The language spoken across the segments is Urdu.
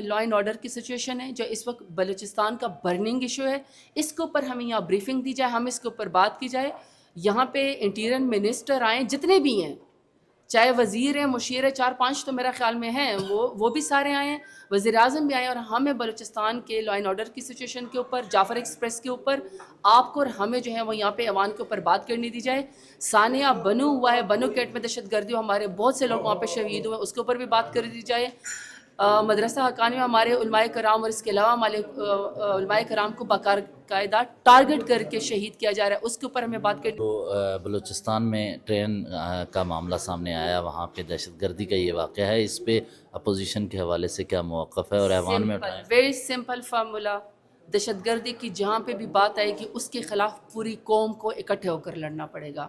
لا اینڈ آرڈر کی سچویشن ہے جو اس وقت بلوچستان کا برننگ ایشو ہے، اس کے اوپر ہمیں یہاں بریفنگ دی جائے، ہم اس کے اوپر بات کی جائے. یہاں پہ انٹیریئر منسٹر آئیں، جتنے بھی ہیں، چاہے وزیر ہیں، مشیر ہیں، 4-5 تو میرا خیال میں ہیں، وہ بھی سارے آئے ہیں، وزیر اعظم بھی آئے ہیں، اور ہمیں بلوچستان کے لا اینڈ آرڈر کی سچویشن کے اوپر، جعفر ایکسپریس کے اوپر آپ کو اور ہمیں جو ہے وہ یہاں پہ ایوان کے اوپر بات کرنی دی جائے. ثانیہ بنو ہوا ہے، بنو کیٹ میں دہشت گردی، ہمارے بہت سے لوگ وہاں پہ شہید ہوئے، اس کے اوپر بھی بات کر دی جائے. مدرسہ حقانی میں ہمارے علماء کرام اور اس کے علاوہ ہمارے علماء کرام کو باقاعدہ ٹارگٹ کر کے شہید کیا جا رہا ہے، اس کے اوپر ہمیں بات کرنی. تو بلوچستان میں ٹرین کا معاملہ سامنے آیا، وہاں پہ دہشت گردی کا یہ واقعہ ہے، اس پہ اپوزیشن کے حوالے سے کیا موقف ہے اور ایوان میں اٹھائیں؟ ویری سمپل فارمولا، دہشت گردی کی جہاں پہ بھی بات آئے گی اس کے خلاف پوری قوم کو اکٹھے ہو کر لڑنا پڑے گا.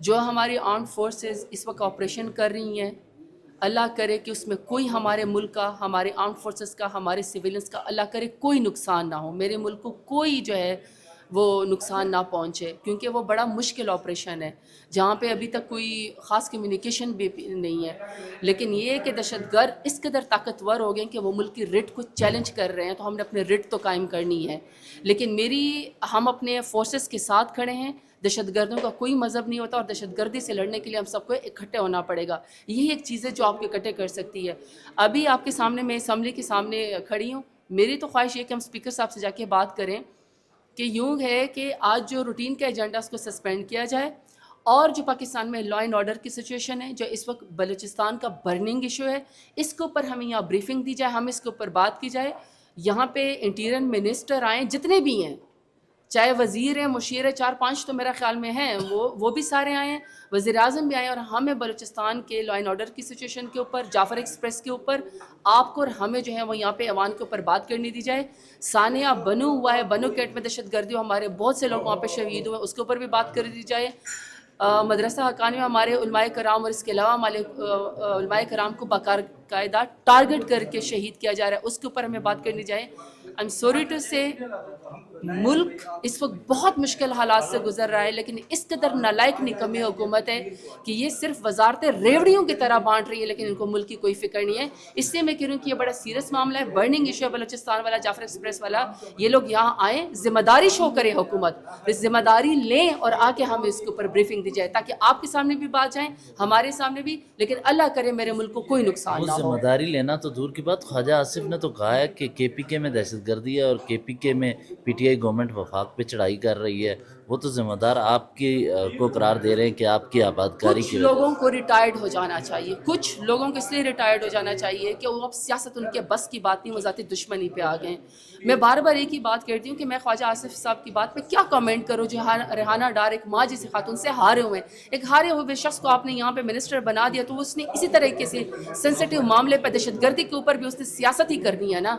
جو ہماری آرمڈ فورسز اس وقت آپریشن کر رہی ہیں، اللہ کرے کہ اس میں کوئی ہمارے ملک کا، ہمارے آرمڈ فورسز کا، ہمارے سویلنس کا اللہ کرے کوئی نقصان نہ ہو، میرے ملک کو کوئی جو ہے وہ نقصان نہ پہنچے، کیونکہ وہ بڑا مشکل آپریشن ہے جہاں پہ ابھی تک کوئی خاص کمیونیکیشن بھی نہیں ہے. لیکن یہ ہے کہ دہشت گرد اس قدر طاقتور ہو گئے کہ وہ ملک کی رٹ کو چیلنج کر رہے ہیں، تو ہم نے اپنے رٹ تو قائم کرنی ہے. لیکن ہم اپنے فورسز کے ساتھ کھڑے ہیں، دہشت گردوں کا کوئی مذہب نہیں ہوتا، اور دہشت گردی سے لڑنے کے لیے ہم سب کو اکٹھے ہونا پڑے گا. یہی ایک چیز ہے جو آپ کو اکٹھے کر سکتی ہے. ابھی آپ کے سامنے میں اسمبلی کے سامنے کھڑی ہوں، میری تو خواہش یہ کہ ہم اسپیکر صاحب سے جا کے بات کریں کہ یوں ہے کہ آج جو روٹین کا ایجنڈا اس کو سسپینڈ کیا جائے، اور جو پاکستان میں لا اینڈ آرڈر کی سچویشن ہے جو اس وقت بلوچستان کا برننگ ایشو ہے، اس کے اوپر ہمیں یہاں بریفنگ دی جائے، ہم اس کے اوپر بات کی جائے. یہاں پہ انٹیریئر منسٹر آئیں، جتنے بھی ہیں، چاہے وزیر ہیں، مشیر ہیں، 4-5 تو میرا خیال میں ہیں، وہ بھی سارے آئے ہیں، وزیر اعظم بھی آئے ہیں، اور ہمیں بلوچستان کے لا اینڈ آرڈر کی سچویشن کے اوپر، جعفر ایکسپریس کے اوپر آپ کو اور ہمیں جو ہے وہ یہاں پہ ایوان کے اوپر بات کرنی دی جائے. ثانیہ بنو ہوا ہے، بنو کیٹ میں دہشت گردی، ہمارے بہت سے لوگ وہاں پہ شہید ہوئے، اس کے اوپر بھی بات کر دی جائے. مدرسہ حقانی میں ہمارے علماء کرام اور اس کے علاوہ ہمارے علماء کرام کو باقاعدہ ٹارگٹ کر کے شہید کیا جا رہا ہے، اس کے اوپر ہمیں بات کرنی جائے. آئی ایم سوری ٹو سے ملک اس وقت بہت مشکل حالات سے گزر رہا ہے، لیکن اس قدر نالائق نکمی حکومت ہے کہ یہ صرف وزارتیں ریوڑیوں کی طرح بانٹ رہی ہے، لیکن ان کو ملک کی کوئی فکر نہیں ہے. اس لیے میں کہہ رہی ہوں کہ یہ بڑا سیریس معاملہ ہے، برننگ ایشو ہے بلوچستان والا، جعفر ایکسپریس والا. یہ لوگ یہاں آئیں، ذمہ داری شو کرے حکومت، ذمہ داری لیں اور آ کے ہمیں اس کے اوپر بریفنگ دی جائے تاکہ آپ کے سامنے بھی بات جائیں، ہمارے سامنے بھی، لیکن اللہ کرے میرے ملک کو کوئی نقصان نہ ہو. ذمہ داری لینا تو دور کی بات، خواجہ آصف نے تو کہا ہے کہ کے پی کے میں دہشت گردی ہے اور کے پی کے میں پی ٹی آئی گورنمنٹ وفاق پہ چڑھائی کر رہی ہے. وہ تو ذمہ دار آپ کی کو قرار دے رہے ہیں کہ آپ کی آبادکاری کچھ کی لوگوں کو ریٹائرڈ ہو جانا چاہیے، کچھ لوگوں کو اس لیے ریٹائرڈ ہو جانا چاہیے کہ وہ اب سیاست ان کے بس کی بات نہیں، وہ ذاتی دشمنی پہ آ گئے ہیں. میں بار بار ایک ہی بات کرتی ہوں کہ میں خواجہ آصف صاحب کی بات پہ کیا کمنٹ کروں جو ریحانہ ڈار ایک ماں جیسی خاتون سے ہارے ہوئے ہیں. ایک ہارے ہوئے شخص کو آپ نے یہاں پہ منسٹر بنا دیا تو اس نے اسی طریقے سے سینسٹیو معاملے پہ دہشت گردی کے اوپر بھی اس نے سیاست ہی کرنی ہے نا.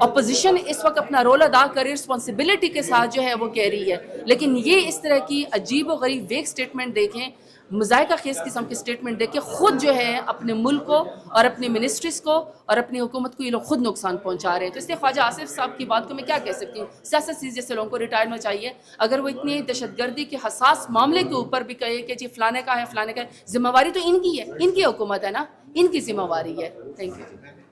اپوزیشن اس وقت اپنا رول ادا کرے، رسپانسبلٹی کے ساتھ جو ہے وہ کہہ رہی ہے، لیکن یہ اس طرح کی عجیب و غریب ویک سٹیٹمنٹ دیکھیں، مذائقہ خیز قسم کی سٹیٹمنٹ دیکھ کے خود جو ہے اپنے ملک کو اور اپنی منسٹریز کو اور اپنی حکومت کو یہ لوگ خود نقصان پہنچا رہے ہیں. تو اس لیے خواجہ آصف صاحب کی بات کو میں کیا کہہ سکتی ہوں، سیاست سے جیسے لوگوں کو ریٹائر ہونا چاہیے. اگر وہ اتنی دہشت گردی کے حساس معاملے کے اوپر بھی کہے کہ جی فلانے کا ہے، فلانے کا ہے، ذمہ واری تو ان کی ہے، ان کی حکومت ہے نا، ان کی ذمہ واری ہے. Thank you.